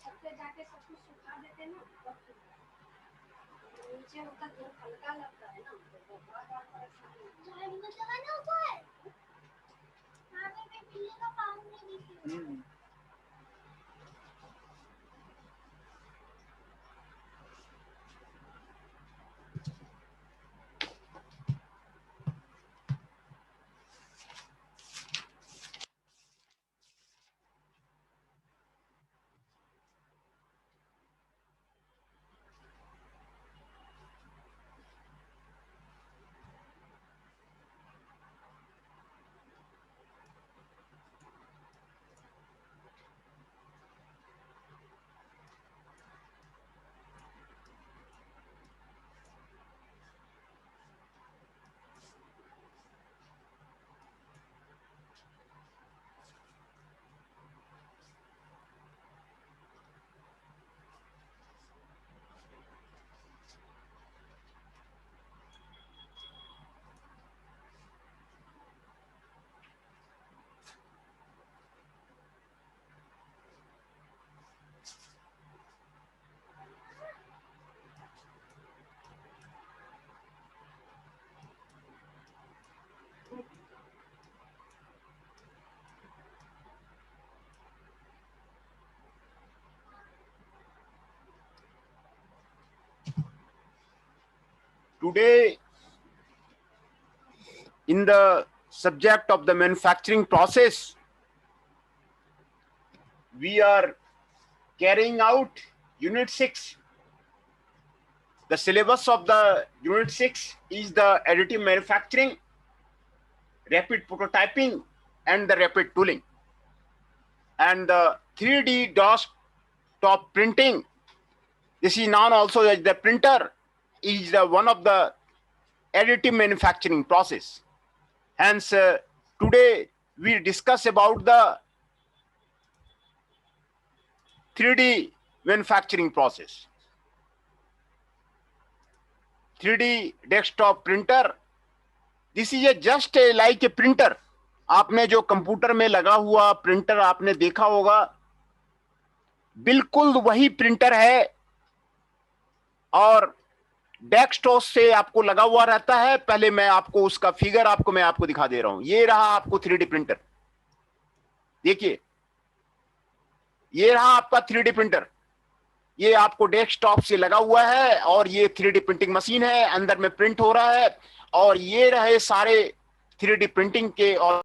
छत पे जाके सब कुछ सुखा देते ना, तब नीचे होता धूप हल्का लगता है ना, तो बहुत परेशानी लगाना होता है। आगे में बिल्ली का पाँव नहीं दिखती। Today, in the subject of the manufacturing process, we are carrying out Unit 6. The syllabus of the Unit 6 is the additive manufacturing, rapid prototyping, and the rapid tooling. And the 3D desktop printing, this is known also as the printer, is the one of the additive manufacturing process. Hence, today we discuss about the 3D manufacturing process. 3D desktop printer, this is just like a printer. आपने जो computer में लगा हुआ printer आपने देखा होगा, बिल्कुल वही प्रिंटर है और डेस्कटॉप से आपको लगा हुआ रहता है। पहले मैं आपको उसका फिगर मैं आपको दिखा दे रहा हूं। ये रहा आपको 3D प्रिंटर, देखिए ये रहा आपका 3D प्रिंटर। ये आपको डेस्कटॉप से लगा हुआ है और ये 3D प्रिंटिंग मशीन है, अंदर में प्रिंट हो रहा है। और ये रहे सारे 3D प्रिंटिंग के और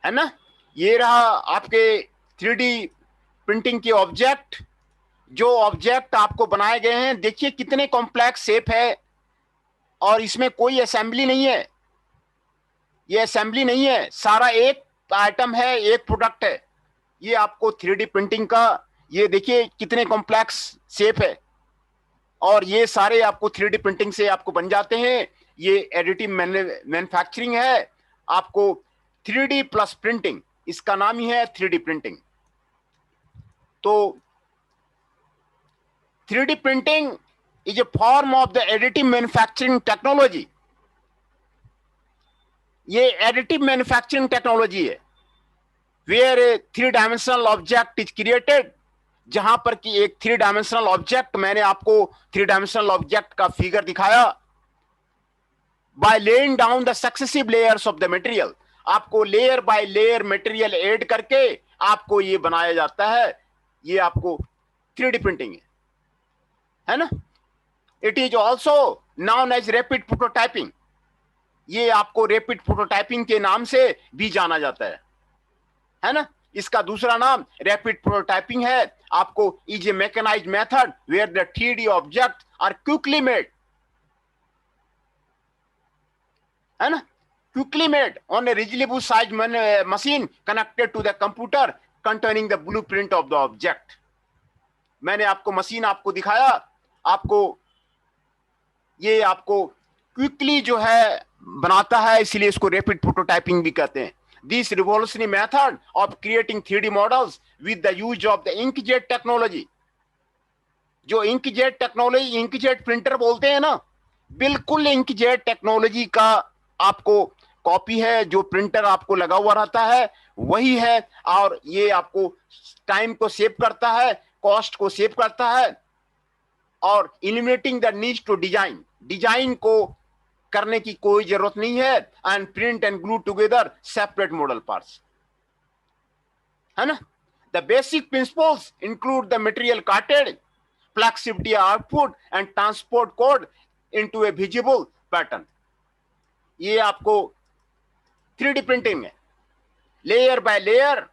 है ना, ये रहा आपके 3D प्रिंटिंग के ऑब्जेक्ट। जो ऑब्जेक्ट आपको बनाए गए हैं, देखिए कितने कॉम्प्लेक्स शेप है और इसमें कोई असेंबली नहीं है। ये असेंबली नहीं है, सारा एक आइटम है, एक प्रोडक्ट है। ये आपको 3D प्रिंटिंग का, ये देखिए कितने कॉम्प्लेक्स शेप है और ये सारे आपको 3D प्रिंटिंग से आपको बन जाते हैं। ये एडिटिव मैन्युफैक्चरिंग है। आपको 3D प्लस प्रिंटिंग, इसका नाम ही है 3D प्रिंटिंग। तो 3D printing is a form of the additive manufacturing technology. ये additive manufacturing technology है, where a 3-dimensional object is created. जहां पर कि एक 3-dimensional object, मैंने आपको 3-dimensional object का फिगर दिखाया, by laying down the successive layers of the material. आपको layer by layer material add करके आपको ये बनाया जाता है। ये आपको 3D प्रिंटिंग है ना। It is also known as rapid prototyping. ये आपको रैपिड प्रोटोटाइपिंग के नाम से भी जाना जाता है ना। इसका दूसरा नाम रैपिड प्रोटोटाइपिंग है। आपको is a mechanised method where the 3D object are quickly made, है ना, quickly made on a reasonable size machine connected to the computer containing the blueprint of the object. मैंने आपको मशीन आपको दिखाया, आपको ये आपको क्विकली जो है बनाता है, इसलिए इसको रैपिड प्रोटोटाइपिंग भी कहते हैं। This revolutionary method of creating 3D models with the use of the inkjet technology जो इंकजेट टेक्नोलॉजी, इंकजेट प्रिंटर बोलते हैं ना, बिल्कुल इंकजेट टेक्नोलॉजी का आपको कॉपी है। जो प्रिंटर आपको लगा हुआ रहता है वही है, और ये आपको टाइम को सेव करता है, कॉस्ट को सेव करता है, और eliminating the need to design, design को करने की कोई जरूरत नहीं है। And print and glue together separate model parts, है ना। The basic principles include the material carted, flexibility output and transport code into a visible pattern. ये आपको 3D प्रिंटिंग में लेयर बाय लेयर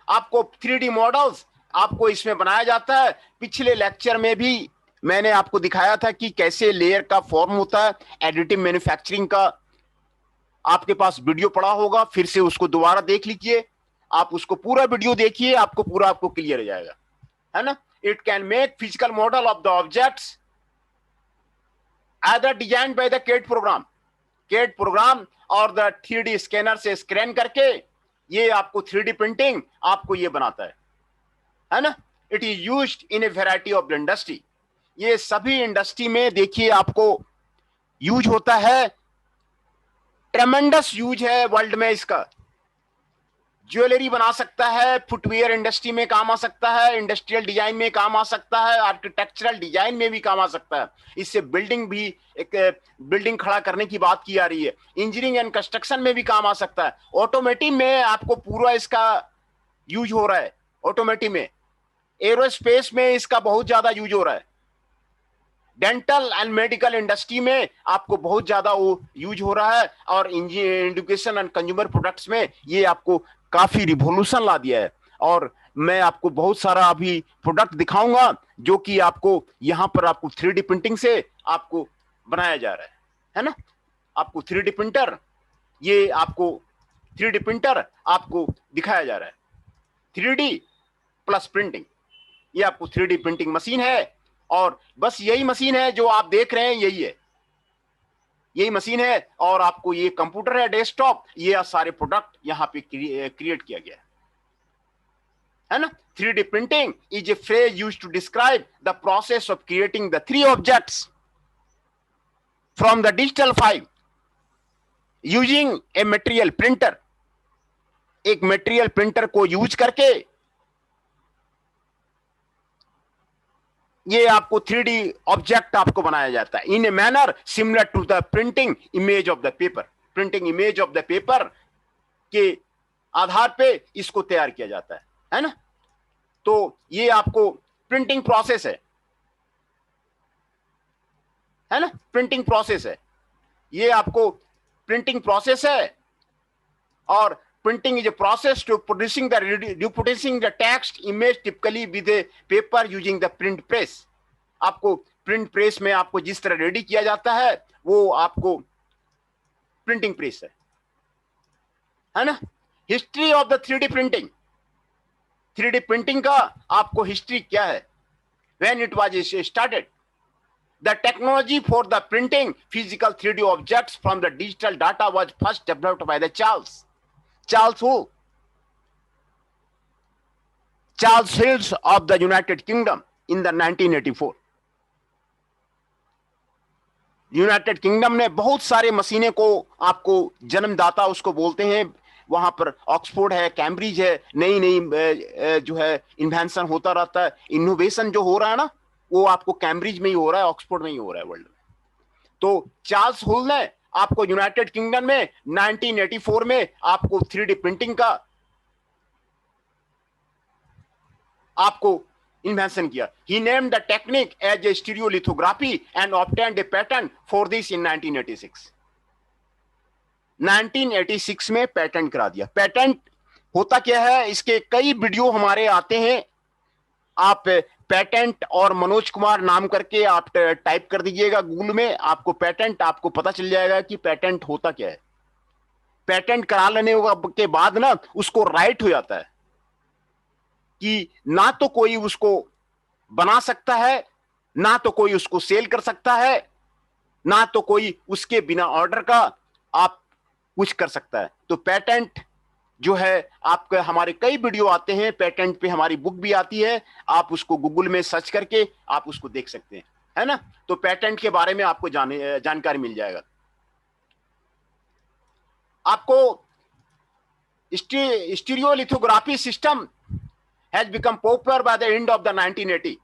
आपको 3D मॉडल्स आपको इसमें बनाया जाता है। पिछले लेक्चर में भी मैंने आपको दिखाया था कि कैसे लेयर का फॉर्म होता है। एडिटिव मैन्युफैक्चरिंग का आपके पास वीडियो पड़ा होगा, फिर से उसको दोबारा देख लीजिए, आप उसको पूरा वीडियो देखिए, आपको पूरा आपको क्लियर हो जाएगा, है ना। It can make physical model of the objects either designed by the CAD program और द 3D स्कैनर से स्कैन करके ये आपको 3D प्रिंटिंग आपको ये बनाता है ना। It is used in A variety of the industry. ये सभी इंडस्ट्री में देखिए आपको यूज होता है, ट्रेमेंडस यूज है वर्ल्ड में इसका। ज्वेलरी बना सकता है, फुटवेयर इंडस्ट्री में काम आ सकता है, इंडस्ट्रियल डिजाइन में काम आ सकता है, आर्किटेक्चरल डिजाइन में भी काम आ सकता है। इससे बिल्डिंग भी, एक बिल्डिंग खड़ा करने की बात की जा रही है, इंजीनियरिंग एंड कंस्ट्रक्शन में भी काम आ सकता है। ऑटोमेटिव में आपको पूरा इसका यूज हो रहा है, ऑटोमेटिव में, एरोस्पेस में इसका बहुत ज्यादा यूज हो रहा है, डेंटल एंड मेडिकल इंडस्ट्री में आपको बहुत ज्यादा वो यूज हो रहा है, और एजुकेशन एंड कंज्यूमर प्रोडक्ट्स में ये आपको काफी रिवॉल्यूशन ला दिया है। और मैं आपको बहुत सारा अभी प्रोडक्ट दिखाऊंगा जो कि आपको यहां पर आपको 3D प्रिंटिंग से आपको बनाया जा रहा है ना। आपको 3D प्रिंटर, ये आपको 3D प्रिंटर आपको दिखाया जा रहा है। 3D प्लस प्रिंटिंग, ये आपको 3D प्रिंटिंग मशीन है, और बस यही मशीन है जो आप देख रहे हैं, यही है, यही मशीन है। और आपको ये कंप्यूटर है, डेस्कटॉप, ये सारे प्रोडक्ट यहां पे क्रिएट किया गया है ना। 3D printing is a phrase used to describe the process of creating the 3 objects from the digital file using a material printer. एक मटेरियल प्रिंटर को यूज करके ये आपको 3D ऑब्जेक्ट आपको बनाया जाता है in a manner similar to the printing image of the paper. Printing image of the paper के आधार पे इसको तैयार किया जाता है ना। तो ये आपको प्रिंटिंग प्रोसेस है ना, प्रिंटिंग प्रोसेस है, ये आपको प्रिंटिंग प्रोसेस है। और printing is a process to producing the reproducing the text image typically with a paper using the print press. आपको प्रिंट प्रेस में आपको जिस तरह रेडी किया जाता है वो आपको प्रिंटिंग प्रेस है ना। History of the 3D printing, 3D printing का आपको हिस्ट्री क्या है, when it was started. The technology for the printing physical 3D objects from the digital data was first developed by the Charles Hills of the United Kingdom in the 1984. United kingdom ने बहुत सारे मशीनें को आपको जन्मदाता उसको बोलते हैं, वहां पर ऑक्सफोर्ड है, कैम्ब्रिज है, नई नई जो है इन्वेंशन होता रहता है। इनोवेशन जो हो रहा है ना वो आपको कैम्ब्रिज में ही हो रहा है, ऑक्सफोर्ड में ही हो रहा है वर्ल्ड में। तो चार्ल्स हुल ने आपको यूनाइटेड किंगडम में 1984 में आपको 3D प्रिंटिंग का आपको इन्वेंशन किया। He named the technique as a stereolithography and obtained a pattern for this in 1986। 1986 में पेटेंट करा दिया। पेटेंट होता क्या है, इसके कई वीडियो हमारे आते हैं, आप पेटेंट और मनोज कुमार नाम करके आप टाइप कर दीजिएगा गूगल में, आपको पेटेंट आपको पता चल जाएगा कि पेटेंट होता क्या है। पेटेंट करा लेने के बाद ना उसको राइट हो जाता है कि ना तो कोई उसको बना सकता है, ना तो कोई उसको सेल कर सकता है, ना तो कोई उसके बिना ऑर्डर का आप कुछ कर सकता है। तो पेटेंट जो है आपके हमारे कई वीडियो आते हैं, पेटेंट पे हमारी बुक भी आती है, आप उसको गूगल में सर्च करके आप उसको देख सकते हैं, है ना। तो पेटेंट के बारे में आपको जानकारी मिल जाएगा। आपको stereolithography system has become popular by the end of the 1980।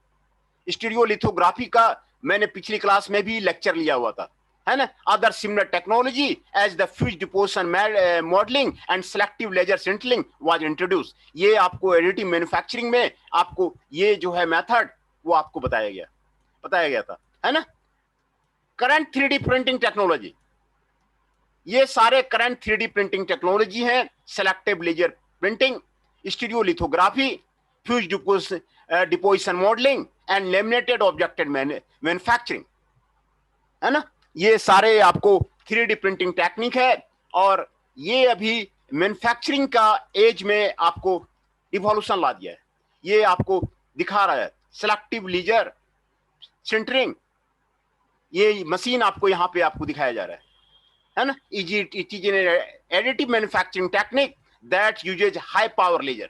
Stereolithography का मैंने पिछली क्लास में भी लेक्चर लिया हुआ था, है ना। Other similar technology as the fuse deposition modelling and selective laser sintering was introduce. ये आपको एडिटिव मैन्युफैक्चरिंग में आपको ये जो है मेथड वो आपको बताया गया था, है ना। करंट 3D प्रिंटिंग टेक्नोलॉजी, ये सारे करंट 3D प्रिंटिंग टेक्नोलॉजी हैं। Selective laser printing, stereolithography, fuse deposition modelling and laminated objected manufacturing, है ना। ये सारे आपको 3D प्रिंटिंग टेक्निक है, और ये अभी मैन्युफैक्चरिंग का एज में आपको इवोल्यूशन ला दिया है। ये आपको दिखा रहा है सेलेक्टिव लेजर सिंटरिंग, ये मशीन आपको यहां पे आपको दिखाया जा रहा है ना। It is an additive manufacturing technique that uses high power laser.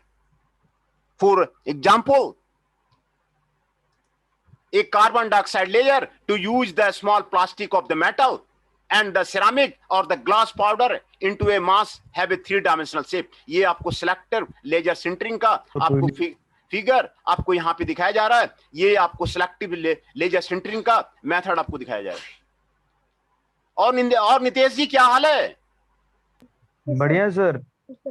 For example, a carbon dioxide layer to use the small plastic of the metal and the ceramic or the glass powder into a mass have a 3-dimensional shape। ये आपको selective laser sintering का आपको figure आपको यहाँ पे दिखाया जा रहा है। ये आपको सेलेक्टिव लेजर सिंटरिंग का मेथड आपको दिखाया जा रहा है। और नितेश जी क्या हाल है? बढ़िया सर।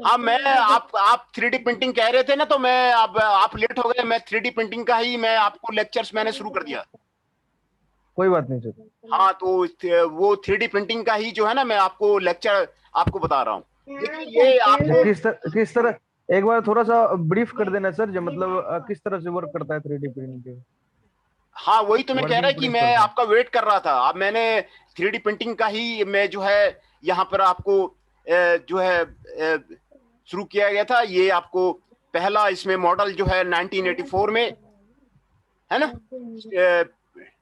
हाँ, मैं आप 3D प्रिंटिंग कह रहे थे ना, तो मैं अब आप लेट हो गए, मैं 3D प्रिंटिंग का ही मैं आपको लेक्चर्स मैंने शुरू कर दिया। कोई बात नहीं सर। हाँ, तो वो 3D प्रिंटिंग का ही जो है ना, मैं आपको लेक्चर आपको बता रहा हूँ। देखिए ये आपको किस तरह एक बार थोड़ा सा ब्रीफ कर देना सर, जो मतलब किस तरह से वर्क करता है 3D प्रिंटिंग। हाँ, वही तो मैं कह रहा है कि मैं आपका वेट कर रहा था। अब मैंने 3D प्रिंटिंग का ही मैं जो है यहाँ पर आपको जो है शुरू किया गया था। ये आपको पहला इसमें मॉडल जो है 1984 में, है ना,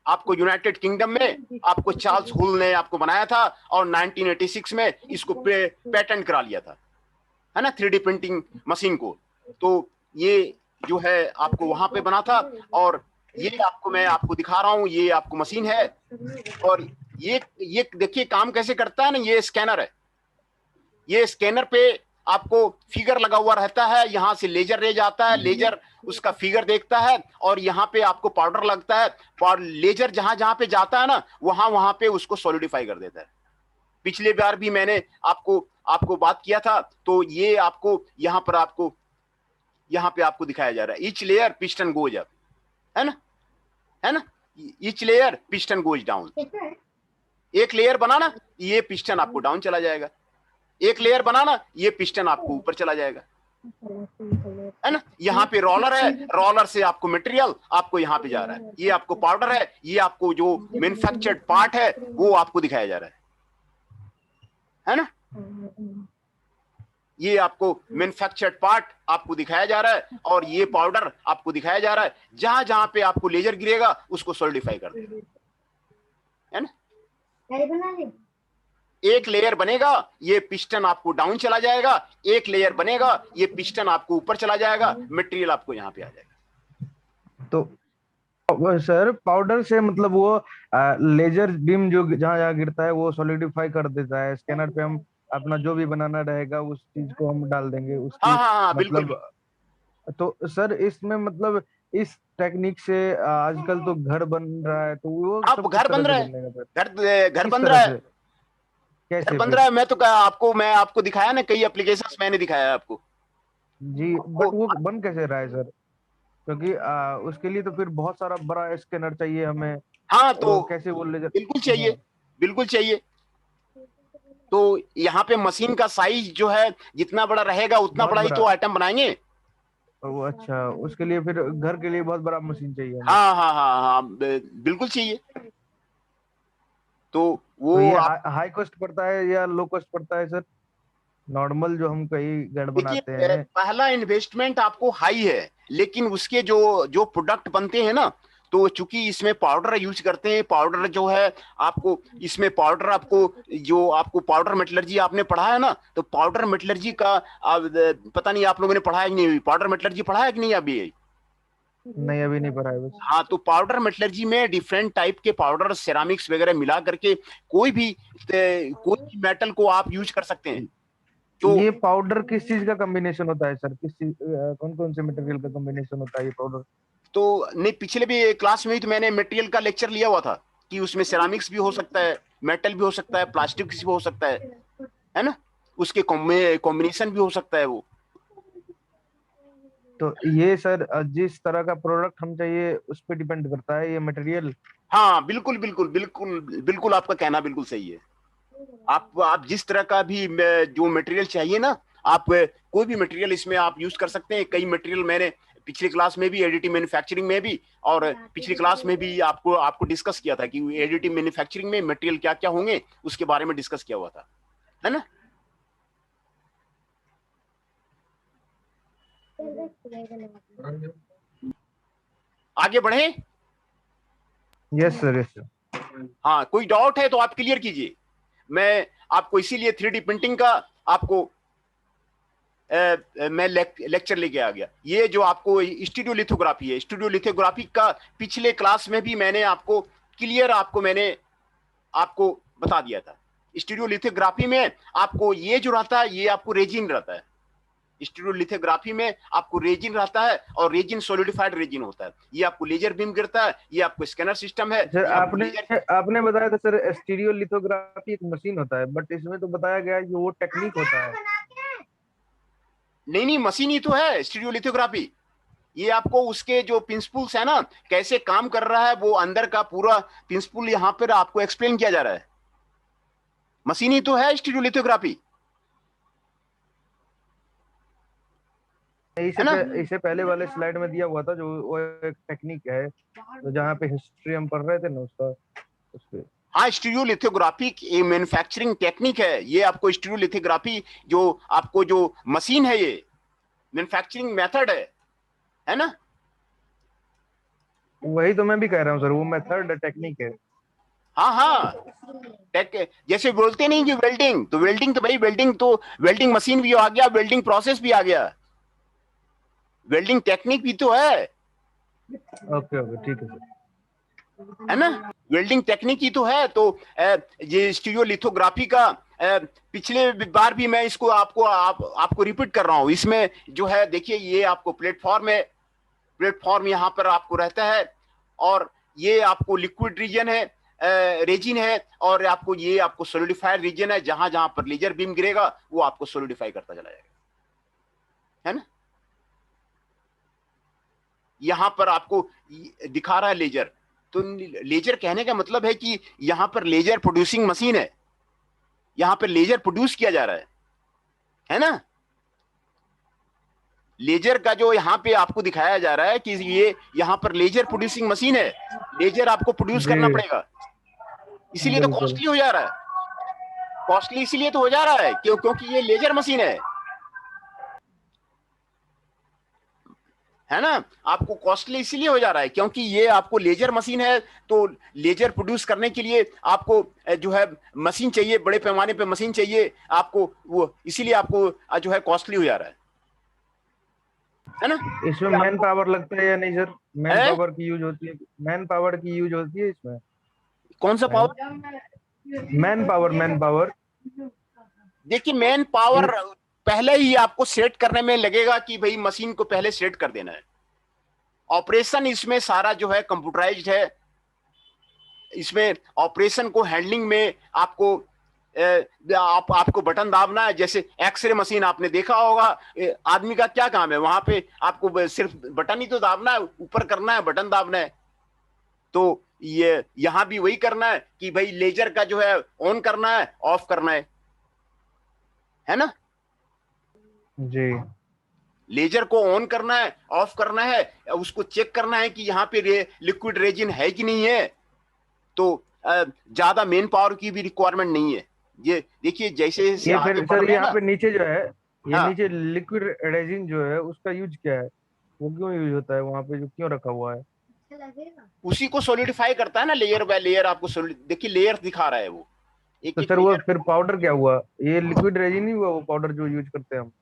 आपको यूनाइटेड किंगडम में आपको चार्ल्स हुल ने आपको बनाया था, और 1986 में इसको पेटेंट करा लिया था, है ना, 3D प्रिंटिंग मशीन को। तो ये जो है आपको वहां पे बना था, और ये आपको मैं आपको दिखा रहा हूं। ये आपको मशीन है, और ये देखिए काम कैसे करता है ना। ये स्कैनर है, ये स्कैनर पे आपको फिगर लगा हुआ रहता है, यहां से लेजर रे जाता है, लेजर उसका फिगर देखता है, और यहाँ पे आपको पाउडर लगता है, और लेजर जहां जहां पे जाता है ना, वहां पे उसको सॉलिडिफाई कर देता है। पिछले बार भी मैंने आपको बात किया था। तो ये आपको यहाँ पर आपको यहाँ पे आपको दिखाया जा रहा है। Each layer piston goes up, है ना, each layer piston goes down. एक लेयर बनाना, ये पिस्टन आपको डाउन चला जाएगा। एक लेयर बनाना, ये पिस्टन आपको ऊपर चला जाएगा, है ना। यहाँ पे रोलर है, रोलर से आपको मटेरियल आपको यहाँ पे जा रहा है। ये आपको पाउडर है, ये आपको जो मैन्युफैक्चर्ड पार्ट है वो आपको दिखाया जा रहा है ना। ये आपको मैन्युफैक्चर्ड पार्ट आपको दिखाया जा रहा है, और ये पाउडर आपको दिखाया जा रहा है। जहां जहां पे आपको लेजर गिरेगा उसको सॉलिडिफाई कर देगा, है ना। एक लेयर बनेगा, ये पिस्टन आपको डाउन चला जाएगा। एक लेयर बनेगा, ये पिस्टन आपको ऊपर चला जाएगा, मटेरियल आपको यहाँ पे आ जाएगा। तो सर पाउडर से मतलब वो लेजर बीम जो जहाँ जहाँ गिरता है वो सॉलिडिफाई कर देता है। स्कैनर पे हम अपना जो भी बनाना रहेगा उस चीज को हम डाल देंगे उसकी। हाँ, मतलब बिल्कुल। तो सर इसमें मतलब इस टेक्निक से आजकल तो घर बन रहा है, तो वो अब सब घर बन रहा है, घर बन रहा है, कैसे बन रहा है। मैं आपको दिखाया ना, कई एप्लीकेशंस मैंने दिखाया है आपको जी। बट वो बन कैसे रहा है सर? क्योंकि उसके लिए तो फिर बहुत सारा बड़ा स्कैनर चाहिए हमें। हाँ, तो कैसे वो लेजर? बिल्कुल चाहिए, बिल्कुल चाहिए। तो यहाँ पे मशीन का साइज जो है जितना बड़ा रहेगा उतना बड़ा ही तो आइटम बनाएंगे। वो अच्छा, उसके लिए फिर घर के लिए बहुत बड़ा मशीन चाहिए। हाँ, बिल्कुल चाहिए। तो वो तो ये हाई कॉस्ट पड़ता है या लो कॉस्ट पड़ता है सर? नॉर्मल जो हम कहीं घर बनाते हैं, पहला इन्वेस्टमेंट आपको हाई है, लेकिन उसके जो प्रोडक्ट बनते हैं ना, तो चूंकि इसमें पाउडर यूज करते हैं, पाउडर जो है आपको इसमें पाउडर आपको जो आपको पाउडर मेटलर्जी आपने पढ़ा है ना, तो पाउडर मेटलर्जी का पता नहीं आप लोगों ने पढ़ा है कि नहीं, पाउडर मेटलर्जी पढ़ा है कि नहीं अभी? नहीं अभी नहीं पढ़ा है बस। हाँ, तो पाउडर मेटलर्जी में डिफरेंट टाइप के पाउडर सिरामिक्स वगैरह मिला करके कोई भी मेटल को आप यूज कर सकते हैं। तो ये पाउडर किस चीज का कॉम्बिनेशन होता है सर? किस चीज कौन कौन से मटेरियल का कॉम्बिनेशन होता है ये पाउडर? तो नहीं, पिछले भी क्लास में ही तो मैंने मटेरियल का लेक्चर लिया हुआ था कि उसमें सिरामिक्स भी हो सकता है, मेटल भी हो सकता है, प्लास्टिक भी हो सकता है ना, उसके कॉम्बिनेशन भी हो सकता है वो। तो ये सर जिस तरह का प्रोडक्ट हम चाहिए उस पर डिपेंड करता है ये मटेरियल। हाँ बिल्कुल बिल्कुल बिल्कुल बिल्कुल, आपका कहना बिल्कुल सही है। आप जिस तरह का भी जो मटेरियल चाहिए ना, आप कोई भी मटेरियल इसमें आप यूज कर सकते हैं। कई मटेरियल मैंने पिछली क्लास में भी एडिटिव मैन्युफैक्चरिंग में भी और पिछली क्लास में भी आपको डिस्कस किया था कि एडिटिव मैन्युफैक्चरिंग में मटेरियल क्या क्या होंगे, उसके बारे में डिस्कस किया हुआ था, है ना। आगे बढ़े? Yes sir, yes sir. हाँ, कोई डाउट है तो आप क्लियर कीजिए। मैं आपको इसीलिए 3D प्रिंटिंग का आपको मैं लेक्चर लेके आ गया। ये जो आपको स्टूडियो लिथोग्राफी है, स्टूडियो लिथोग्राफी का पिछले क्लास में भी मैंने आपको क्लियर आपको बता दिया था। स्टूडियो लिथोग्राफी में आपको ये जो रहता है ये आपको रेजिन रहता है। स्टूडियो लिथोग्राफी में आपको रेजिन रहता है और रेजिन सॉलिडिफाइड रेजिन होता है। ये आपको लेजर बीम गिरता है, ये आपको स्कैनर सिस्टम है। सर आपने बताया था सर स्टीरियो लिथोग्राफी एक मशीन होता है, बट इसमें तो बताया गया है कि वो टेक्निक होता है। नहीं, मशीन ही तो है स्टीरियो लिथोग्राफी। ये आपको उसके जो प्रिंसिपल्स है ना, कैसे काम कर रहा है, वो अंदर का पूरा प्रिंसिपल यहाँ पर आपको एक्सप्लेन किया जा रहा है। मशीन ही तो है स्टीरियो लिथोग्राफी, इसे पहले वाले स्लाइड में दिया हुआ था जो वो एक टेक्निक है, तो जहाँ पे हिस्ट्री हम पढ़ रहे थे ना उसका उस पे। हाँ, स्टीरियो लिथोग्राफी एक मैन्युफैक्चरिंग टेक्निक है। ये आपको स्टीरियो लिथोग्राफी जो आपको जो मशीन है, ये मैन्युफैक्चरिंग मेथड है ना। वही तो मैं भी कह रहा हूँ सर, वो मेथड टेक्निक है। हाँ, जैसे बोलते नहीं कि वेल्डिंग, तो वेल्डिंग तो भाई वेल्डिंग मशीन भी आ गया, वेल्डिंग प्रोसेस भी आ गया, वेल्डिंग टेक्निक भी तो है। ओके ठीक है सर, है ना, वेल्डिंग टेक्निक ही तो है। तो ये स्टीरियो लिथोग्राफी का पिछले बार भी मैं इसको आपको रिपीट कर रहा हूं। इसमें जो है देखिए, ये आपको प्लेटफॉर्म यहाँ पर आपको रहता है और ये आपको लिक्विड रीजन है, रेजिन है, और ये आपको सॉलिडिफाइड रीजन है। जहां जहां पर लेजर बीम गिरेगा वो आपको सॉलिडिफाई करता चला जाएगा, है ना। यहां पर आपको दिखा रहा है लेजर, तो लेजर कहने का मतलब है कि यहां पर लेजर प्रोड्यूसिंग मशीन है, यहां पर लेजर प्रोड्यूस किया जा रहा है ना। लेजर का जो यहां पे आपको दिखाया जा रहा है कि ये यहां पर लेजर प्रोड्यूसिंग मशीन है, लेजर आपको प्रोड्यूस करना पड़ेगा, इसीलिए तो कॉस्टली हो जा रहा है। कॉस्टली इसीलिए तो हो जा रहा है क्योंकि ये लेजर मशीन है ना। आपको कॉस्टली इसीलिए हो जा रहा है क्योंकि ये आपको लेजर मशीन है, तो लेजर प्रोड्यूस करने के लिए आपको जो है मशीन चाहिए, बड़े पैमाने पे मशीन चाहिए आपको, वो इसीलिए आपको जो है कॉस्टली हो जा रहा है ना। इसमें मैन पावर लगता है या नहीं सर? मैन पावर की यूज होती है, मैन पावर की यूज होती है इसमें? कौन सा पावर? Man power. देखिए, मैन पावर पहले ही आपको सेट करने में लगेगा कि भाई मशीन को पहले सेट कर देना है। ऑपरेशन इसमें सारा जो है कंप्यूटराइज्ड है। इसमें ऑपरेशन को हैंडलिंग में आपको बटन दाबना है। जैसे एक्सरे मशीन आपने देखा होगा, आदमी का क्या काम है वहां पे, आपको सिर्फ बटन ही तो दाबना है, ऊपर करना है, बटन दाबना है। तो ये यहां भी वही करना है कि भाई लेजर का जो है ऑन करना है, ऑफ करना है ना जी। लेजर को ऑन करना है, ऑफ करना है, उसको चेक करना है कि यहाँ पे लिक्विड रेजिन है कि नहीं है। तो ज्यादा मेन पावर की भी रिक्वायरमेंट नहीं है। ये देखिए, जैसे ये फिर सर यहाँ पे नीचे जो है, ये नीचे लिक्विड रेजिन जो है उसका यूज क्या है? वो क्यों यूज होता है वहां पे, जो क्यों रखा हुआ है? लगेगा। उसी को सॉलिडिफाई करता है ना, लेयर बाय लेयर। आपको देखिए लेयर दिखा रहा है वो, एक तो एक सर वो लेयर। फिर पाउडर क्या हुआ? ये लिक्विड रेजिन ही हुआ, वो पाउडर जो यूज करते हैं हम?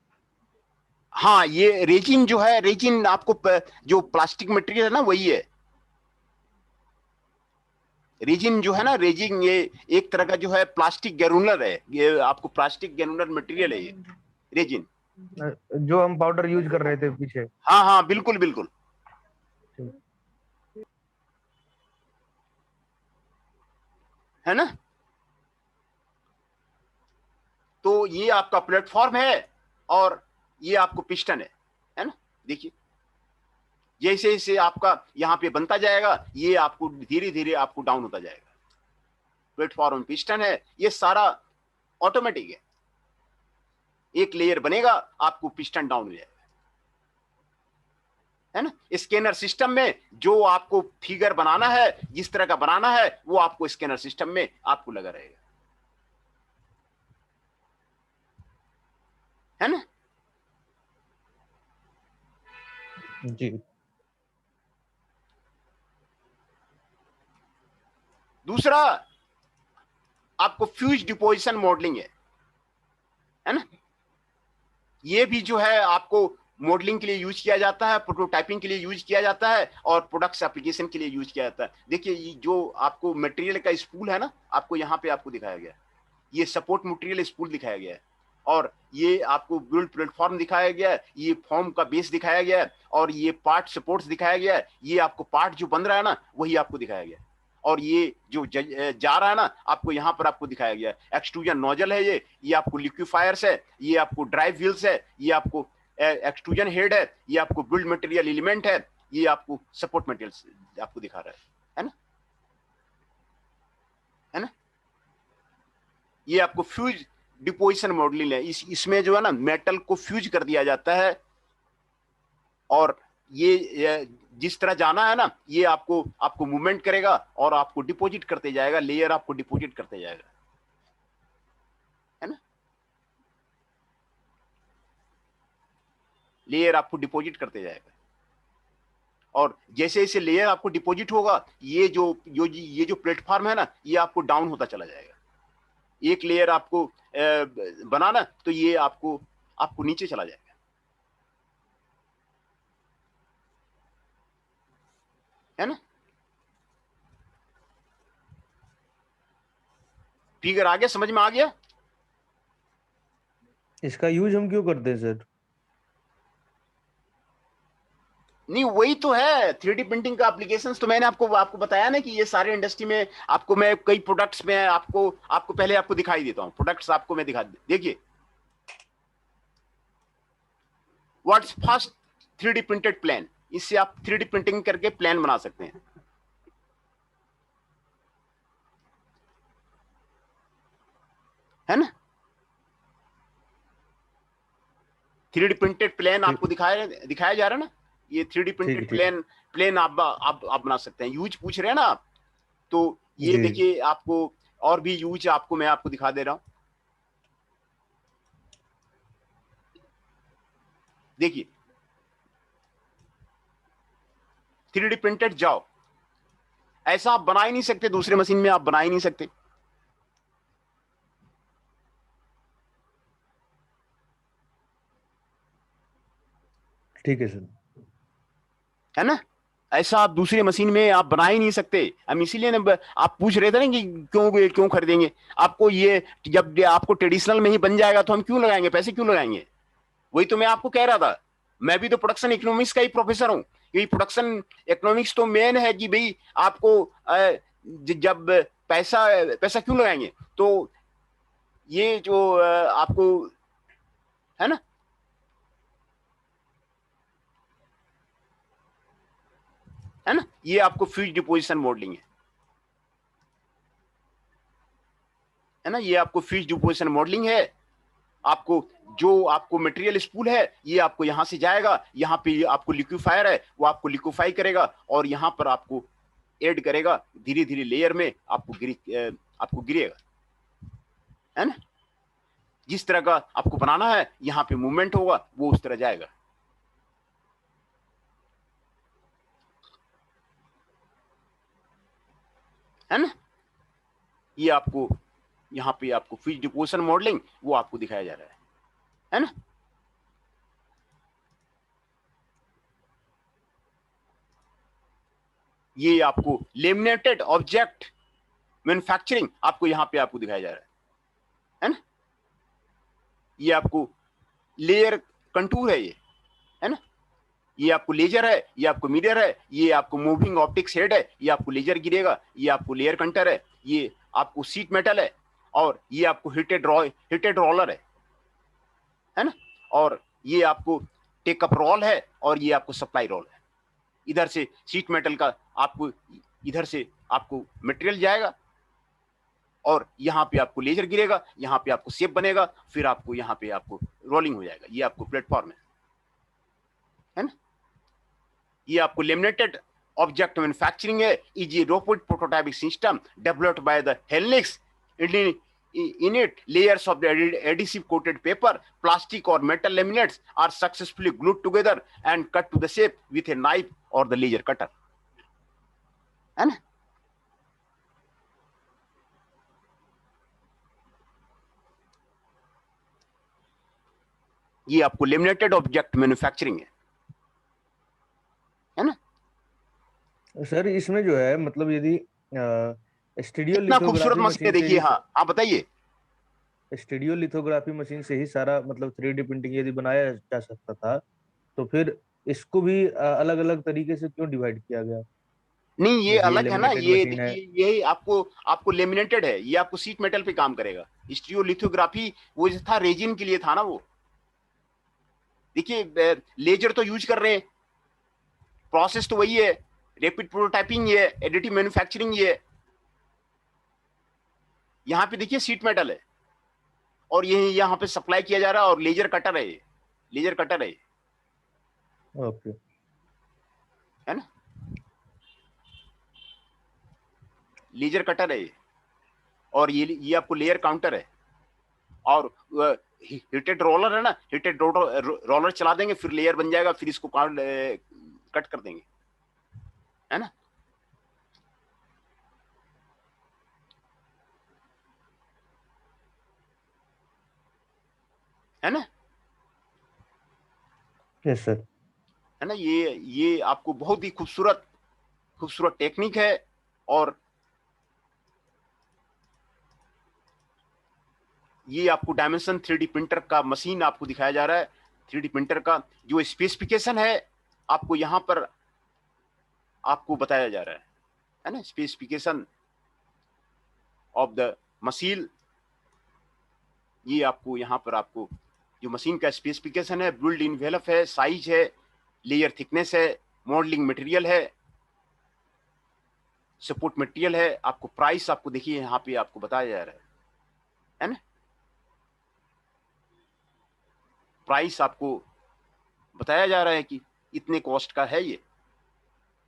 हाँ, ये रेजिन जो है, रेजिन आपको जो प्लास्टिक मटेरियल है ना वही है। रेजिन जो है ना, रेजिन ये एक तरह का जो है प्लास्टिक ग्रेनुलर है, ये आपको प्लास्टिक ग्रेनुलर मटेरियल है ये रेजिन। जो हम पाउडर यूज कर रहे थे पीछे। हाँ हाँ, बिल्कुल बिल्कुल, है ना। तो ये आपका प्लेटफॉर्म है और ये आपको पिस्टन है ना। देखिए जैसे जैसे आपका यहाँ पे बनता जाएगा, ये आपको धीरे धीरे आपको डाउन होता जाएगा। प्लेटफॉर्म पिस्टन है, ये सारा ऑटोमेटिक है। एक लेयर बनेगा, आपको पिस्टन डाउन हो जाएगा, है ना। स्कैनर सिस्टम में जो आपको फिगर बनाना है, जिस तरह का बनाना है, वो आपको स्कैनर सिस्टम में आपको लगा रहेगा, है ना। जी। दूसरा आपको फ्यूज डिपोजिशन मॉडलिंग है ना। ये भी जो है आपको मॉडलिंग के लिए यूज किया जाता है, प्रोटोटाइपिंग के लिए यूज किया जाता है, और प्रोडक्ट्स एप्लीकेशन के लिए यूज किया जाता है। देखिए ये जो आपको मटेरियल का स्पूल है ना, आपको यहाँ पे आपको दिखाया गया है, ये सपोर्ट मटेरियल स्पूल दिखाया गया है, और ये आपको बिल्ड प्लेटफॉर्म दिखाया गया है, ये फॉर्म का बेस दिखाया गया है, और ये पार्ट सपोर्ट्स दिखाया गया है। ये आपको पार्ट जो बन रहा है ना, वही आपको दिखाया गया है। और ये जो जा रहा है ना, आपको यहाँ पर आपको दिखाया गया है। एक्सट्रूजन नोजल है, ये आपको लिक्विफायर्स है, ये आपको ड्राइव व्हील्स है, ये आपको एक्सट्रूजन हेड है, ये आपको बिल्ड मटेरियल एलिमेंट है, ये आपको सपोर्ट मटेरियल आपको दिखा रहा है ना, है ना। ये आपको फ्यूज डिपोजिशन मॉडलिंग है। इसमें जो है ना, मेटल को फ्यूज कर दिया जाता है, और ये जिस तरह जाना है ना, ये आपको आपको मूवमेंट करेगा और आपको डिपॉजिट करते जाएगा, लेयर आपको डिपॉजिट करते जाएगा, है ना। लेयर आपको डिपॉजिट करते जाएगा, और जैसे जैसे लेयर आपको डिपॉजिट होगा, ये जो प्लेटफॉर्म है ना, ये आपको डाउन होता चला जाएगा। एक लेयर आपको बनाना, तो ये आपको आपको नीचे चला जाएगा, है ना। फिगर आ गया, समझ में आ गया। इसका यूज हम क्यों करते हैं सर? नहीं, वही तो है 3D प्रिंटिंग का एप्लीकेशंस। तो मैंने आपको आपको बताया ना कि ये सारे इंडस्ट्री में आपको मैं कई प्रोडक्ट्स में आपको आपको पहले आपको दिखाई देता हूं। प्रोडक्ट्स आपको मैं दिखा, देखिए what's first 3D printed plane. इससे आप 3D प्रिंटिंग करके प्लेन बना सकते हैं, है ना। 3D प्रिंटेड प्लेन आपको दिखाया जा रहा है ना। ये 3D प्रिंटेड प्लेन आप बना सकते हैं। यूज पूछ रहे हैं ना आप, तो ये देखिए आपको और भी यूज आपको मैं आपको दिखा दे रहा हूं। देखिए 3D प्रिंटेड जाओ, ऐसा आप बना ही नहीं सकते, दूसरे मशीन में आप बना ही नहीं सकते। ठीक है सर, है ना। ऐसा आप दूसरी मशीन में आप बना ही नहीं सकते। हम इसीलिए ना आप पूछ रहे थे ना कि क्यों क्यों खरीदेंगे आपको। ये जब आपको ट्रेडिशनल में ही बन जाएगा तो हम क्यों लगाएंगे, पैसे क्यों लगाएंगे। वही तो मैं आपको कह रहा था। मैं भी तो प्रोडक्शन इकोनॉमिक्स का ही प्रोफेसर हूं। यही प्रोडक्शन इकोनॉमिक्स तो मेन है कि भाई आपको जब पैसा पैसा क्यों लगाएंगे। तो ये जो आपको, है ना, है ना, ये आपको फ्यूज डिपोजिशन मॉडलिंग है ना। ये आपको फ्यूज डिपोजिशन मॉडलिंग है। आपको जो आपको मटेरियल स्पूल है, ये आपको यहां से जाएगा, यहां पे आपको लिक्विफायर है, वो आपको लिक्विफाई करेगा और यहां पर आपको ऐड करेगा, धीरे धीरे लेयर में आपको गिरेगा, है ना। जिस तरह का आपको बनाना है, यहां पे मूवमेंट होगा, वो उस तरह जाएगा। है ना। ये आपको यहाँ पे आपको फिक्स्ड डिपोजिशन मॉडलिंग वो आपको दिखाया जा रहा है ना। ये आपको लेमिनेटेड ऑब्जेक्ट मैन्युफैक्चरिंग आपको यहाँ पे आपको दिखाया जा रहा है ना। ये आपको लेयर कंटूर है, ये है ना। ये आपको लेजर है, ये आपको मिरर है, ये आपको मूविंग ऑप्टिक्स हेड है, ये आपको लेजर गिरेगा, ये आपको लेयर कंटर है, ये आपको सीट मेटल है, और ये आपको हिटेड रोलर है ना। और ये आपको टेकअप रोल है, और ये आपको सप्लाई रोल है। इधर से सीट मेटल का आपको इधर से आपको मटेरियल जाएगा, और यहाँ पे आपको लेजर गिरेगा, यहाँ पे आपको शेप बनेगा, फिर आपको यहाँ पे आपको रोलिंग हो जाएगा। ये आपको प्लेटफॉर्म है ना। ये आपको लेमिनेटेड ऑब्जेक्ट मैन्युफैक्चरिंग है, is a robot prototyping system developed by the helix. In it, layers of the adhesive coated paper, plastic or metal laminates are successfully glued together and cut to the shape with a knife or the laser cutter. है ना। ये आपको laminated object manufacturing है ना। Sir इसमें जो है मतलब यदि स्टीरियो इतना खूबसूरत लिथोग्राफी मशीन है, मशीन से देखिए। हाँ, आप बताइए। स्टीरियो लिथोग्राफी मशीन से ही सारा मतलब 3D प्रिंटिंग यदि बनाया जा सकता था, तो फिर इसको भी अलग अलग तरीके से क्यों डिवाइड किया गया? नहीं, ये जैसे ये अलग है ना। लेमिनेटेड ये मशीन है। देखिए, ये आपको लेमिनेटेड है, ये आपको सीट मेटल पे काम करेगा। स्टीरियो लिथोग्राफी वो जो था रेजिन के लिए था ना। वो देखिए, लेजर तो यूज कर रहे हैं, प्रोसेस तो वही है, रैपिड प्रोटोटाइपिंग ये, एडिटिव मैन्युफैक्चरिंग ये। यहाँ पे देखिए सीट मेटल है, और ये यहाँ पे सप्लाई किया जा रहा है, और लेजर कटर है, लेजर कटर है, ओके, है ना। लेजर कटर है, और ये आपको लेयर काउंटर है, और हिटेड रोलर है ना। हिटेड रोलर चला देंगे, फिर लेयर बन जाएगा, फिर इसको कट कर देंगे, है ना। है ना। Yes sir. है ना। ये आपको बहुत ही खूबसूरत टेक्निक है। और ये आपको डायमेंशन 3D प्रिंटर का मशीन आपको दिखाया जा रहा है। 3D प्रिंटर का जो स्पेसिफिकेशन है आपको यहाँ पर आपको बताया जा रहा है ना। स्पेसिफिकेशन ऑफ द मशीन, ये आपको यहाँ पर आपको जो मशीन का स्पेसिफिकेशन है, बिल्ड इनवेलप है, साइज है, लेयर थिकनेस है, मॉडलिंग मटेरियल है, सपोर्ट मटेरियल है, आपको प्राइस आपको देखिए यहाँ पे आपको बताया जा रहा है ना। प्राइस आपको बताया जा रहा है कि इतने कॉस्ट का है, ये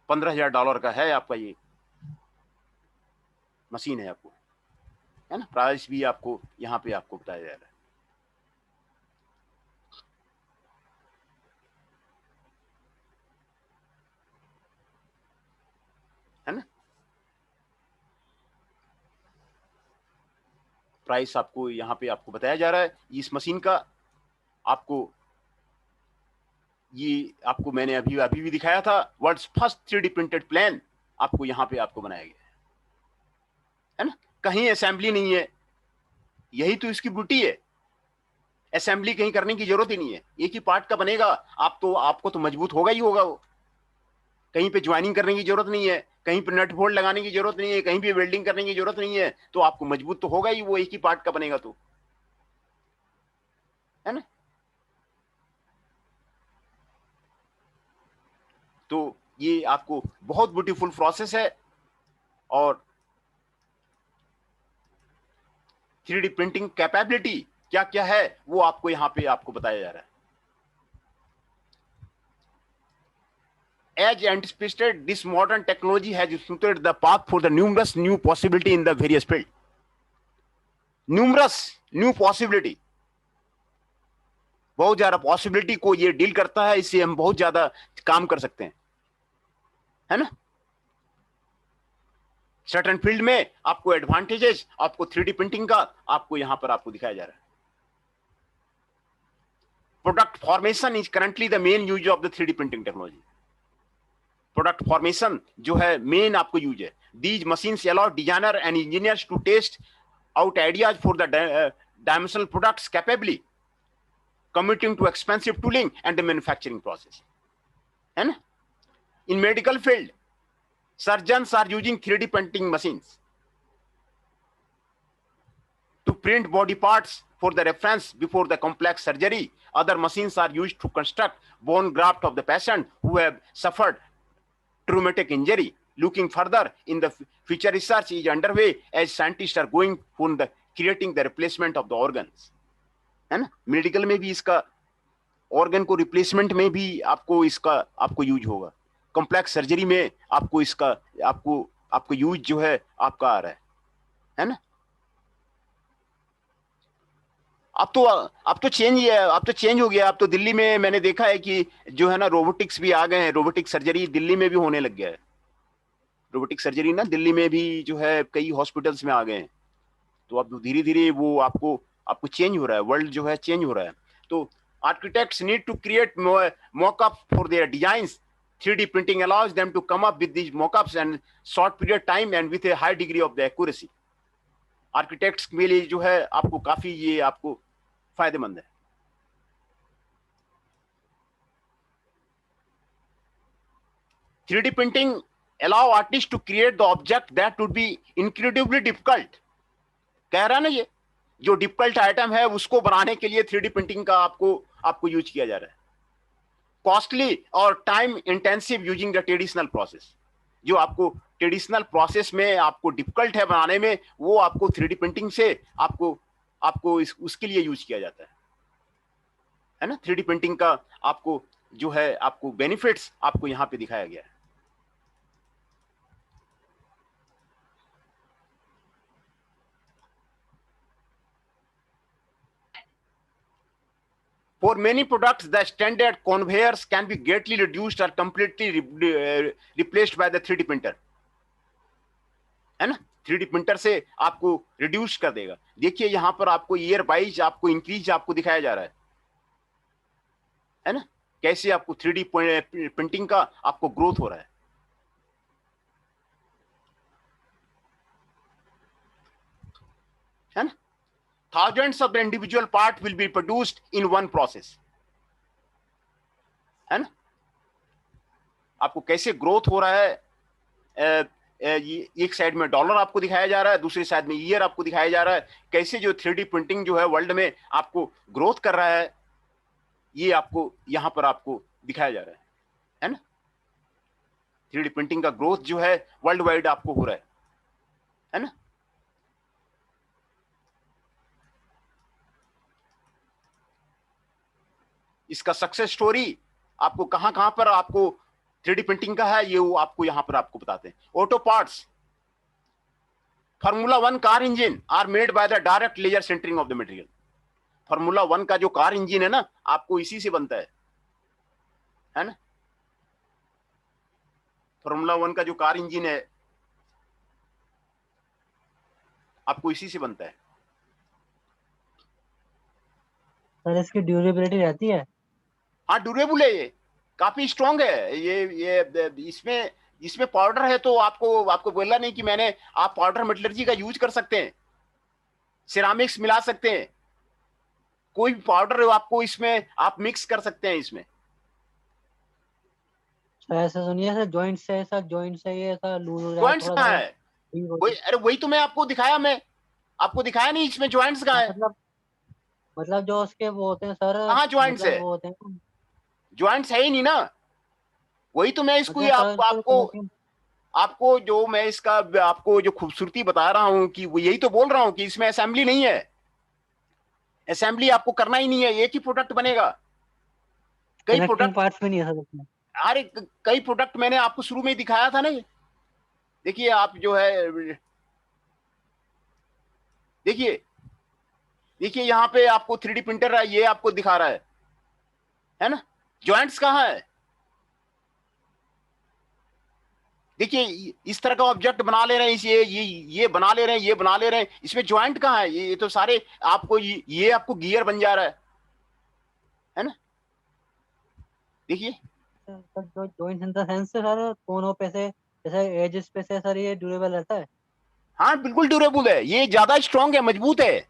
$15,000 का है आपका ये मशीन है आपको, है ना। प्राइस भी आपको यहाँ पे आपको बताया जा रहा है ना। प्राइस आपको यहाँ पे आपको बताया जा रहा है इस मशीन का। आपको ये आपको मैंने अभी भी दिखाया था, world's first 3D printed plane आपको यहाँ पे आपको बनाया गया है ना। कहीं असेंबली नहीं है, यही तो इसकी ब्यूटी है। असेंबली कहीं करने की जरूरत ही नहीं है, एक ही पार्ट का बनेगा। आपको तो मजबूत होगा ही होगा वो। कहीं पे ज्वाइनिंग करने की जरूरत नहीं है, कहीं पे नट बोल्ट लगाने की जरूरत नहीं है, कहीं पे वेल्डिंग करने की जरूरत नहीं है। तो आपको मजबूत तो होगा ही, वो एक ही पार्ट का बनेगा तो, है ना। तो ये आपको बहुत ब्यूटीफुल प्रोसेस है। और 3D प्रिंटिंग कैपेबिलिटी क्या क्या है वो आपको यहाँ पे आपको बताया जा रहा है। As anticipated, this modern technology has suited the path for the numerous new possibility in the various field. Numerous new possibility, बहुत ज्यादा पॉसिबिलिटी को ये डील करता है, इससे हम बहुत ज्यादा काम कर सकते हैं, है ना। सर्टेन फील्ड में आपको एडवांटेजेस आपको 3D प्रिंटिंग का आपको यहां पर आपको दिखाया जा रहा है। Product formation is currently the main use of the 3D printing technology. Product formation जो है मेन आपको यूज है। These machines allow designer and engineers to test out ideas for the dimensional products capably committing to expensive tooling and the manufacturing process, है ना। In medical field, surgeons are using 3D printing machines to print body parts for the reference before the complex surgery. Other machines are used to construct bone graft of the patient who have suffered traumatic injury. Looking further in the future, research is underway as scientists are going for the creating the replacement of the organs, है ना। Medical में भी इसका organ को replacement में भी आपको इसका आपको यूज होगा। कॉम्प्लेक्स सर्जरी में आपको इसका आपको यूज जो है आपका आ रहा है ना। अब तो चेंज हो गया। अब तो दिल्ली में मैंने देखा है कि जो है ना रोबोटिक्स भी आ गए हैं। रोबोटिक सर्जरी दिल्ली में भी होने लग गया है। रोबोटिक सर्जरी ना दिल्ली में भी जो है कई हॉस्पिटल्स में आ गए हैं। तो अब धीरे धीरे वो आपको चेंज हो रहा है। वर्ल्ड जो है चेंज हो रहा है। तो architects need to create mockup for their designs. 3D printing allows them to come up with these mockups and short period time and with a high degree of the accuracy. Architects के लिए जो है आपको काफी ये आपको फायदेमंद है। Three D printing allow artist to create the object that would be incredibly difficult. कह रहा ना ये जो डिफिकल्ट आइटम है उसको बनाने के लिए 3D प्रिंटिंग का आपको यूज किया जा रहा है। कॉस्टली और time intensive using the traditional process. जो आपको ट्रेडिशनल प्रोसेस में आपको डिफिकल्ट है बनाने में, वो आपको 3D प्रिंटिंग से आपको उसके लिए यूज किया जाता है ना। 3D प्रिंटिंग का आपको जो है आपको बेनिफिट्स आपको यहां पे दिखाया गया है। For many products, the standard conveyors can be greatly reduced or completely replaced by the 3D printer, है ना। 3D प्रिंटर से आपको रिड्यूस कर देगा। देखिए यहां पर आपको ईयर वाइज आपको इंक्रीज आपको दिखाया जा रहा है ना। कैसे आपको 3D प्रिंटिंग का आपको ग्रोथ हो रहा है ना। Thousands of the individual part will be produced in one process, है ना। आपको कैसे ग्रोथ हो रहा है। एक साइड में डॉलर आपको दिखाया जा रहा है, दूसरी साइड में ईयर आपको दिखाया जा रहा है। कैसे जो 3D प्रिंटिंग जो है वर्ल्ड में आपको ग्रोथ कर रहा है, ये आपको यहां पर आपको दिखाया जा रहा है ना। 3D प्रिंटिंग का ग्रोथ जो है वर्ल्ड वाइड आपको हो रहा है ना। इसका सक्सेस स्टोरी आपको कहां पर आपको 3D प्रिंटिंग का है, ये वो आपको यहां पर आपको बताते हैं। Auto parts, formula 1 car engine are made by the direct laser sintering of the material. Formula 1 का जो कार इंजन है ना, आपको इसी से बनता है ना। फार्मूला 1 का जो कार इंजन है आपको इसी से बनता है। सर इसकी ड्यूरेबिलिटी रहती है? हाँ, ड्यूरेबल है, ये काफी स्ट्रॉन्ग है। ये इसमें पाउडर है, तो आपको बोला नहीं कि मैंने, आप पाउडर मेटलर्जी का यूज कर सकते हैं, सिरामिक्स मिला सकते हैं, कोई भी पाउडर आपको इसमें आप मिक्स कर सकते हैं इसमें। ऐसा सुनिए सर, जॉइंट से ये ऐसा लूज हो ज्वाइंट्स जाए कहाँ है? वही तो मैं आपको दिखाया, मैं आपको दिखाया नहीं इसमें ज्वाइंट्स कहाँ है? मतलब जो उसके वो होते हैं सर, कहाँ ज्वाइंट्स है? वो होते हैं, ज्वाइंट्स है ही नहीं ना। वही तो मैं इसको आपको जो मैं इसका आपको जो खूबसूरती बता रहा हूं कि वो यही तो बोल रहा हूं कि इसमें असेंबली नहीं है। असेंबली आपको करना ही नहीं है, एक ही प्रोडक्ट बनेगा। कई प्रोडक्ट पार्ट्स में नहीं है सर। अरे कई प्रोडक्ट मैंने आपको शुरू में ही दिखाया था ना। देखिए आप जो है, देखिए यहां पे आपको 3D प्रिंटर है, ये आपको दिखा रहा है ना। जॉइंट्स कहाँ है? देखिए इस तरह का ऑब्जेक्ट बना ले रहे हैं, ये बना ले रहे हैं, ये बना ले रहे हैं, इसमें ज्वाइंट कहाँ है? ये तो सारे आपको ये आपको गियर बन जा रहा है ना? देखिए सर जो जॉइंट इन द सेंस से सर कोनों पे से जैसे एजेस पे से सर ये ड्यूरेबल रहता है। हाँ बिल्कुल ड्यूरेबल है, ये ज्यादा स्ट्रांग है, मजबूत है।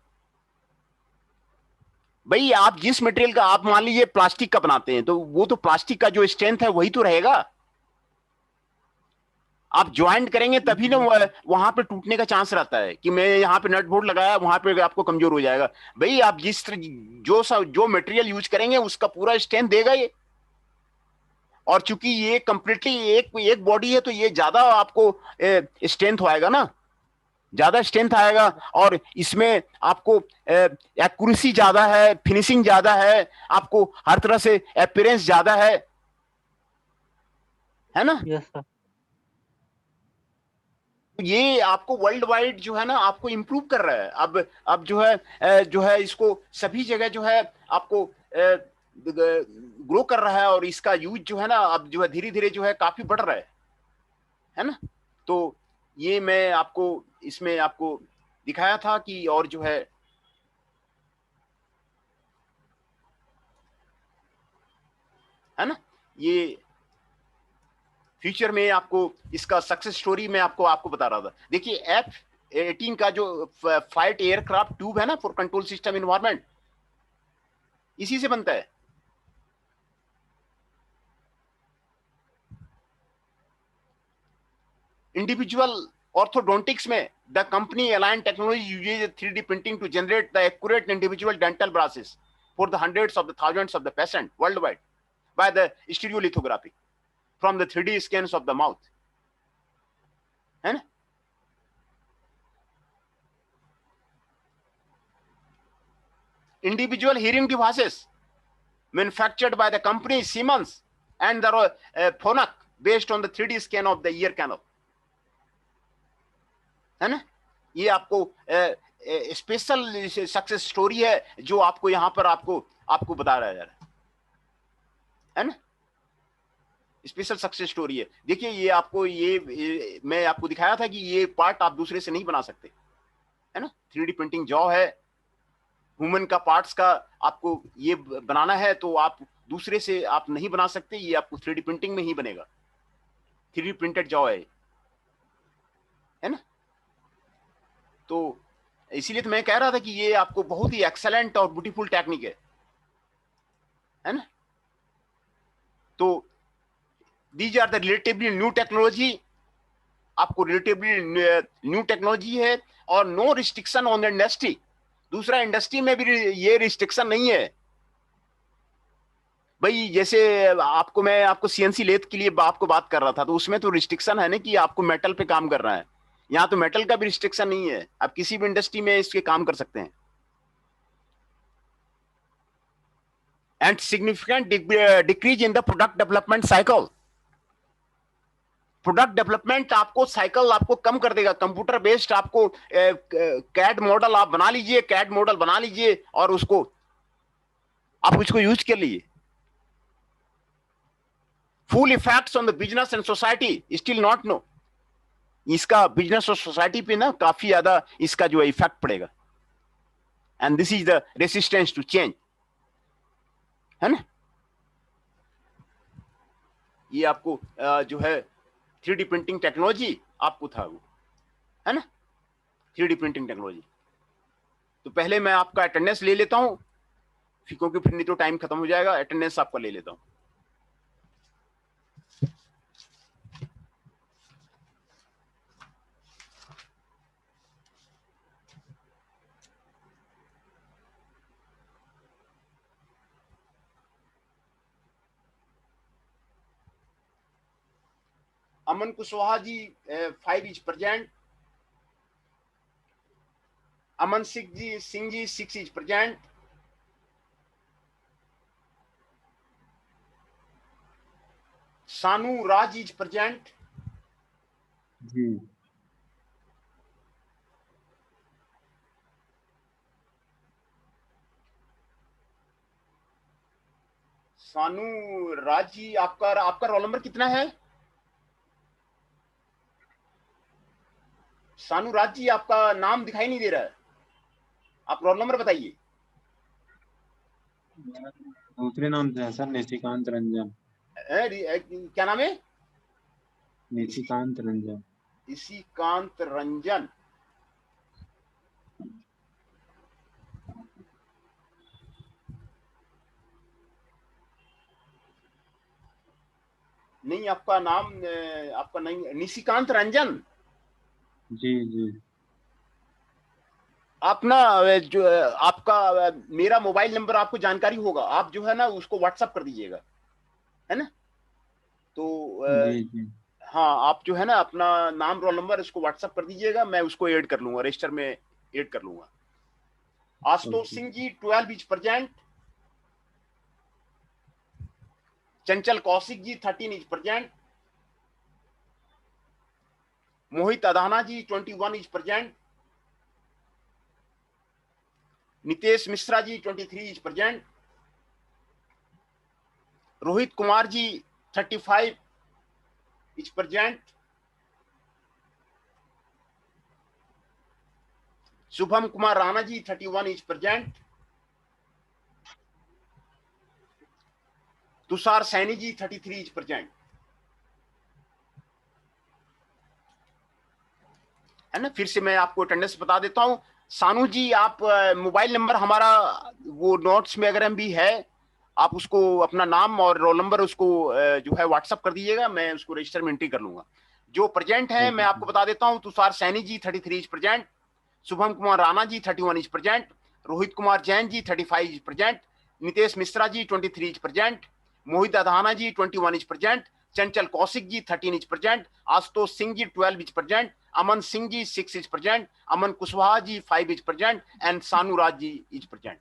भाई आप जिस मटेरियल का, आप मान लीजिए प्लास्टिक का बनाते हैं, तो वो तो प्लास्टिक का जो स्ट्रेंथ है वही तो रहेगा। आप ज्वाइंट करेंगे तभी ना वहां पे टूटने का चांस रहता है कि मैं यहाँ पे नट बोल्ट लगाया, वहां पे आपको कमजोर हो जाएगा। भाई आप जिस तरह जो मटेरियल यूज करेंगे उसका पूरा स्ट्रेंथ देगा ये। और चूंकि ये कंप्लीटली एक बॉडी है, तो ये ज्यादा आपको स्ट्रेंथ आएगा ना, ज्यादा स्ट्रेंथ आएगा। और इसमें आपको एक्यूरेसी ज्यादा है, फिनिशिंग ज्यादा है, आपको हर तरह से अपीयरेंस ज्यादा है ना? Yes sir. ये आपको वर्ल्ड वाइड जो है ना आपको इंप्रूव कर रहा है। अब जो है इसको सभी जगह जो है आपको ग्रो कर रहा है, और इसका यूज जो है ना अब जो है धीरे धीरे जो है काफी बढ़ रहा है ना? तो ये मैं आपको इसमें आपको दिखाया था कि, और जो है ना, ये फ्यूचर में आपको इसका सक्सेस स्टोरी मैं आपको बता रहा था। देखिए F-18 का जो फाइट एयरक्राफ्ट ट्यूब है ना फॉर कंट्रोल सिस्टम इन्वायरमेंट, इसी से बनता है। इंडिविजुअल ऑर्थोडोंटिक्स में the company Align Technology uses 3D printing to generate the accurate individual dental braces for the hundreds of the thousands of the patient world wide by the stereolithography from the 3D scans of the mouth, है ना? Individual hearing devices manufactured by the company Siemens and the Phonak based on the 3D scan of the ear canal, है ना? ये आपको special success story है जो आपको यहां पर आपको बता रहा है ना? स्पेशल सक्सेस स्टोरी है। देखिए ये आपको मैं आपको दिखाया था कि ये पार्ट आप दूसरे से नहीं बना सकते, है ना? 3D प्रिंटिंग जॉ है, ह्यूमन का पार्ट्स का आपको ये बनाना है तो आप दूसरे से आप नहीं बना सकते, ये आपको 3D प्रिंटिंग में ही बनेगा। 3D प्रिंटेड जॉ है ना? तो इसीलिए तो मैं कह रहा था कि ये आपको बहुत ही एक्सेलेंट और ब्यूटीफुल टेक्निक है ना? तो these are the relatively new technology, आपको रिलेटिवली न्यू टेक्नोलॉजी है और no restriction on the industry. दूसरा, इंडस्ट्री में भी ये रिस्ट्रिक्शन नहीं है भाई। जैसे मैं आपको सीएनसी लेथ के लिए आपको बात कर रहा था, तो उसमें तो रिस्ट्रिक्शन है ना कि आपको मेटल पे काम करना है। यहाँ तो मेटल का भी रिस्ट्रिक्शन नहीं है, आप किसी भी इंडस्ट्री में इसके काम कर सकते हैं। And significant decrease in the product development cycle. Product development आपको साइकिल आपको कम कर देगा। कंप्यूटर बेस्ड आपको कैड मॉडल आप बना लीजिए, कैड मॉडल बना लीजिए और उसको आप उसको यूज कर लीजिए। Full effects on the business and society still not know. इसका बिजनेस और सोसाइटी पे ना काफी ज्यादा इसका जो इफेक्ट पड़ेगा। And this is the resistance to change, है ना? ये आपको जो है 3D प्रिंटिंग टेक्नोलॉजी आपको था वो, है ना? 3D printing technology. तो पहले मैं आपका अटेंडेंस ले लेता हूं, क्योंकि फिर नहीं तो टाइम खत्म हो जाएगा। अटेंडेंस आपका ले लेता हूं। Aman Kushwaha ji 5 is present. Aman Singh ji 6 is present. Sanu Raj is present. जी सानू राज जी, आपका रोल नंबर कितना है? सानूराज जी, आपका नाम दिखाई नहीं दे रहा है, आप रोल नंबर बताइए। दूसरे नाम से है सर, निशिकांत रंजन। क्या नाम है? निशिकांत रंजन। निशिकांत रंजन। नहीं, आपका नाम आपका नहीं, निशिकांत रंजन। जी जी। आप ना जो आपका मेरा मोबाइल नंबर आपको जानकारी होगा, आप जो है ना उसको व्हाट्सअप कर दीजिएगा, है ना? तो जी जी। हाँ, आप जो है ना अपना नाम रोल नंबर इसको व्हाट्सअप कर दीजिएगा, मैं उसको ऐड कर लूंगा, रजिस्टर में ऐड कर लूंगा। Ashutosh Singh ji 12 is present. Chanchal Kaushik ji 13 is present. Mohit Adana ji 21 is present. Nitesh Mishra ji 23 is present. Rohit Kumar ji 35 is present. Shubham Kumar Rana ji 31 is present. Tushar Saini ji 33 is present, है ना? फिर से मैं आपको अटेंडेंस बता देता हूं। सानू जी, आप मोबाइल नंबर हमारा वो नोट्स में अगर हम भी है, आप उसको अपना नाम और रोल नंबर उसको जो है व्हाट्सअप कर दीजिएगा, मैं उसको रजिस्टर में एंट्री कर लूंगा। जो प्रेजेंट है मैं आपको बता देता हूं। Tushar Saini ji 33 is present. Shubham Kumar Rana ji 31 is present. Rohit Kumar Jain ji 35 is present. Nitesh Mishra ji 23 is present. Mohit Adhana ji 21 is present. Chanchal Kaushik ji 13 is present. Ashutosh Singh ji 12 is present. Aman Singh ji 6 is present. Aman Kushwaha ji 5 is present and Sanuraj ji is present,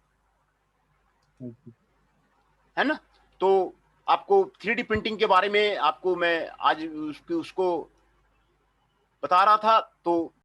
है ना? तो आपको 3D प्रिंटिंग के बारे में आपको मैं आज उसको बता रहा था। तो